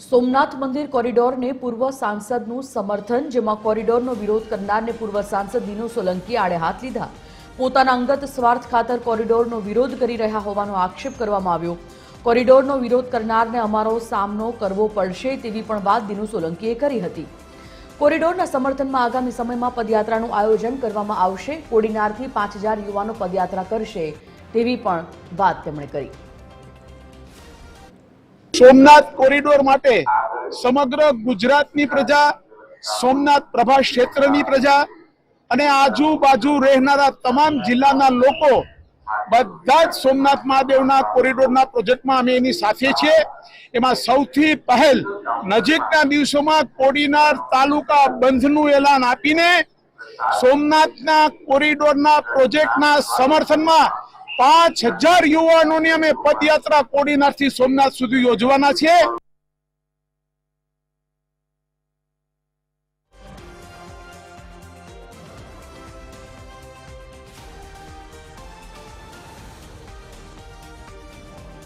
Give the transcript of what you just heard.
સોમનાથ મંદિર કોરિડોરને પૂર્વ સાંસદનું સમર્થન, જેમાં કોરિડોરનો વિરોધ કરનારને પૂર્વ સાંસદ દિનુ સોલંકીએ આડે હાથ લીધા। પોતાના અંગત સ્વાર્થ ખાતર કોરિડોરનો વિરોધ કરી રહ્યા હોવાનો આક્ષેપ કરવામાં આવ્યો। કોરિડોરનો વિરોધ કરનારને અમારો સામનો કરવો પડશે તેવી પણ વાત દિનુ સોલંકીએ કરી હતી। કોરિડોરના સમર્થનમાં આગામી સમયમાં પદયાત્રાનું આયોજન કરવામાં આવશે। કોડીનારથી 5000 યુવાનો પદયાત્રા કરશે તેવી પણ વાત તેમણે કરી। સોમનાથ કોરિડોર માટે સમગ્ર ગુજરાતની પ્રજા, સોમનાથ પ્રભા ક્ષેત્રની પ્રજા અને આજુબાજુ રહેનારા તમામ જિલ્લાના લોકો બધા જ સોમનાથ મહાદેવના કોરિડોરના પ્રોજેક્ટમાં અમે એની સાથે છીએ। એમાં સૌથી પહેલ નજીકના દિવસોમાં કોડીનાર તાલુકા બંધનું એલાન આપીને સોમનાથના કોરિડોરના પ્રોજેક્ટના સમર્થનમાં 5000 યુવાનોની અમે પદયાત્રા કોડીનારથી સોમનાથ સુધી યોજવાના છીએ।